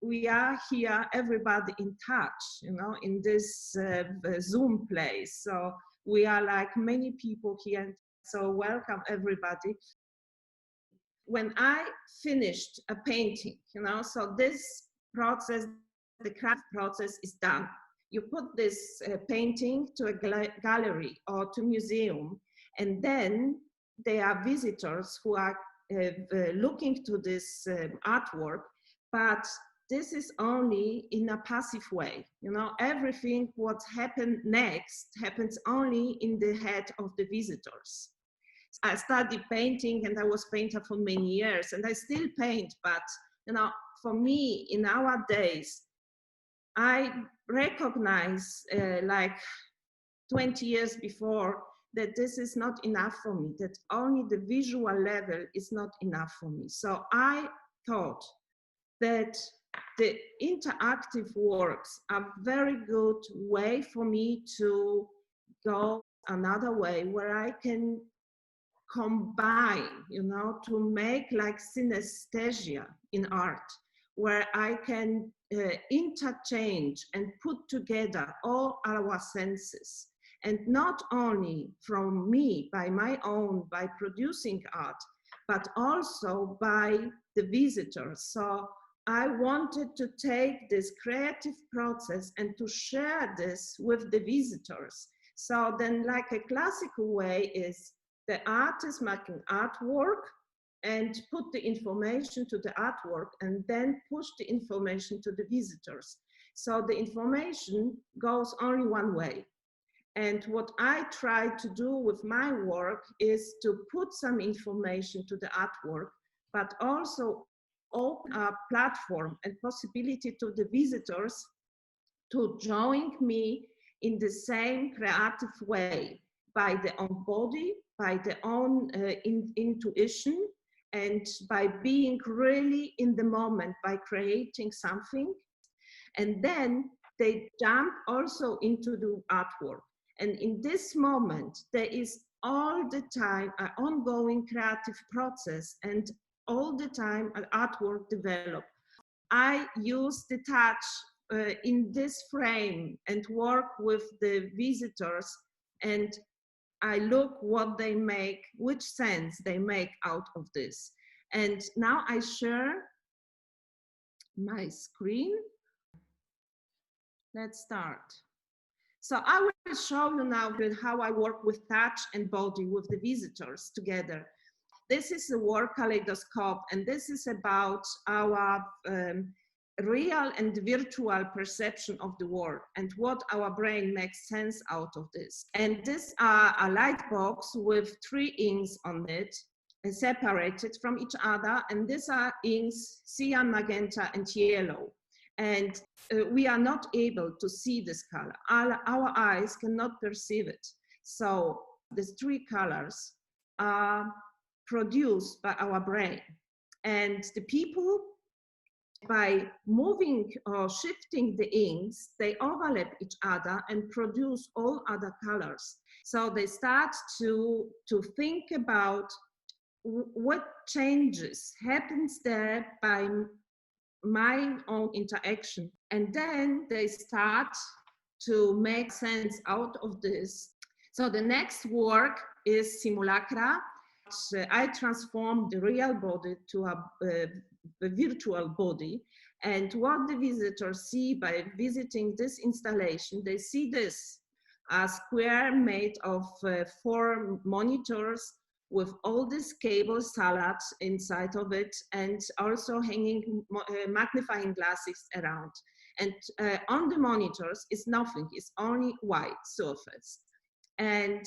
we are here, everybody in touch, you know, in this Zoom place. So we are like many people here. So welcome everybody. When I finished a painting, you know, so this process, the craft process is done. You put this painting to a gallery or to museum, and then there are visitors who are looking to this artwork, but this is only in a passive way. You know, everything what happened next happens only in the head of the visitors. I studied painting and I was a painter for many years, and I still paint, but you know, for me in our days, I recognize like 20 years before that this is not enough for me, that only the visual level is not enough for me. So I thought that the interactive works are a very good way for me to go another way where I can combine, you know, to make like synesthesia in art, where I can interchange and put together all our senses. And not only from me, by my own, by producing art, but also by the visitors. So I wanted to take this creative process and to share this with the visitors. So then like a classical way is the artist making artwork and put the information to the artwork and then push the information to the visitors. So the information goes only one way. And what I try to do with my work is to put some information to the artwork, but also open a platform and possibility to the visitors to join me in the same creative way by their own body, by their own intuition, and by being really in the moment, by creating something. And then they jump also into the artwork. And in this moment, there is all the time an ongoing creative process, and all the time an artwork develop. I use the touch in this frame and work with the visitors, and I look what they make, which sense they make out of this. And now I share my screen. Let's start. So I will show you now how I work with touch and body with the visitors together. This is a Workaholic Desktop, and this is about our real and virtual perception of the world and what our brain makes sense out of this. And these are a light box with 3 inks on it, separated from each other. And these are inks, cyan, magenta, and yellow. And we are not able to see this color. Our eyes cannot perceive it. So these 3 colors are produced by our brain. And the people, by moving or shifting the inks, they overlap each other and produce all other colors. So they start to think about what changes happens there by my own interaction. And then they start to make sense out of this. So the next work is Simulacra. I transform the real body to a virtual body. And what the visitors see by visiting this installation, they see this, a square made of 4 monitors with all these cable salads inside of it, and also hanging magnifying glasses around. And on the monitors is nothing, it's only white surface. And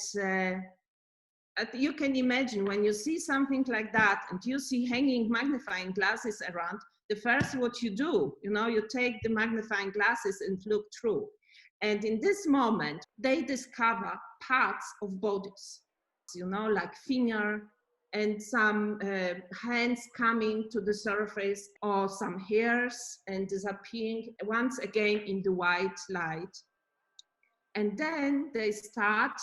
you can imagine when you see something like that and you see hanging magnifying glasses around, the first what you do, you know, you take the magnifying glasses and look through. And in this moment, they discover parts of bodies, you know, like finger and some hands coming to the surface, or some hairs and disappearing once again in the white light. And then they start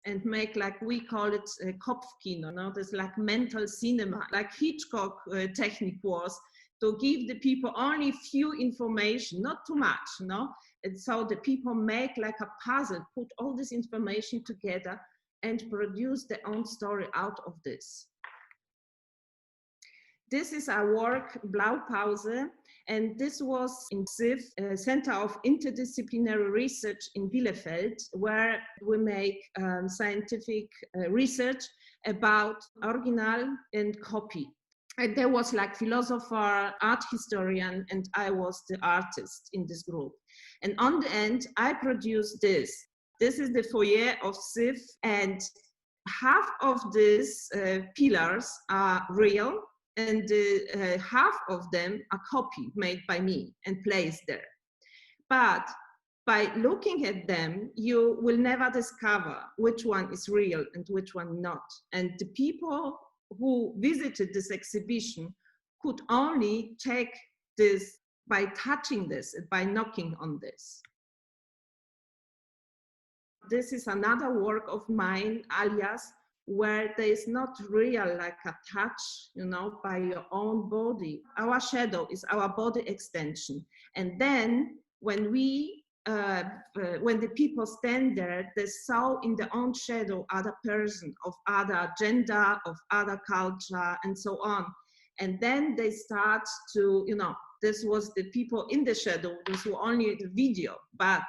and make, like we call it, Kopfkino, no? There's like mental cinema, like Hitchcock technique was to give the people only few information, not too much, you know. And so the people make like a puzzle, put all this information together and produce their own story out of this. This is our work, Blaupauser, and this was in CIF, Center of Interdisciplinary Research in Bielefeld, where we make scientific research about original and copy. And there was like philosopher, art historian, and I was the artist in this group. And on the end, I produced this. This is the foyer of CIF, and half of these pillars are real, and half of them are copy made by me and placed there. But by looking at them, you will never discover which one is real and which one not. And the people who visited this exhibition could only check this by touching this, by knocking on this. This is another work of mine, Alias, where there is not real like a touch, you know, by your own body. Our shadow is our body extension. And then when the people stand there, they saw in their own shadow other person of other gender, of other culture, and so on. And then they start to, you know, this was the people in the shadow, this was only the video, but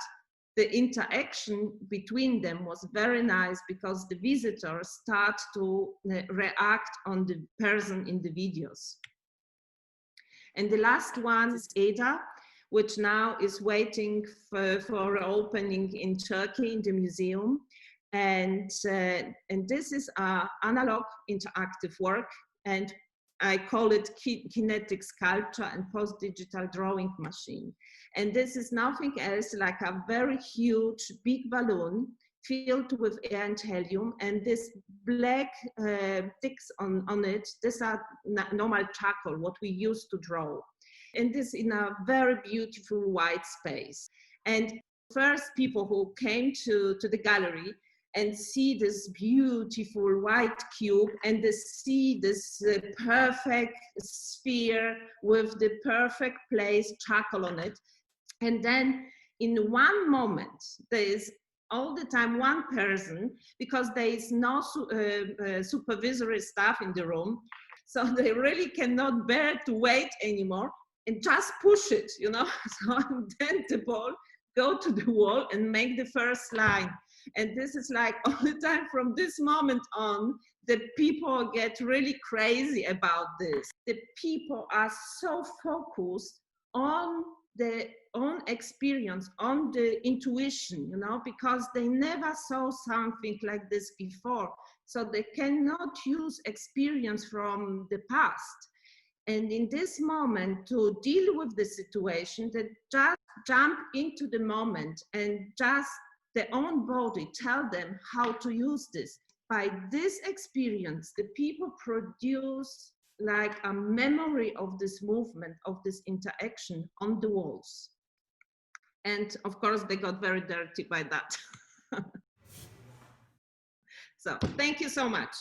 the interaction between them was very nice because the visitors start to react on the person in the videos. And the last one is AIDA, which now is waiting for opening in Turkey in the museum. And this is an analog interactive work, and I call it kinetic sculpture and post-digital drawing machine. And this is nothing else like a very huge, big balloon filled with air and helium, and this black sticks on it. These are normal charcoal, what we use to draw. And this in a very beautiful white space. And first people who came to the gallery and see this beautiful white cube, and they see this perfect sphere with the perfect place charcoal on it. And then in one moment, there is all the time one person, because there is no supervisory staff in the room, so they really cannot bear to wait anymore and just push it, you know. So then the ball go to the wall and make the first line. And this is like all the time from this moment on, the people get really crazy about this. The people are so focused on their own experience, on the intuition, you know, because they never saw something like this before. So they cannot use experience from the past. And in this moment, to deal with the situation, they just jump into the moment and just their own body tell them how to use this. By this experience, the people produce like a memory of this movement, of this interaction on the walls. And of course, they got very dirty by that. So thank you so much.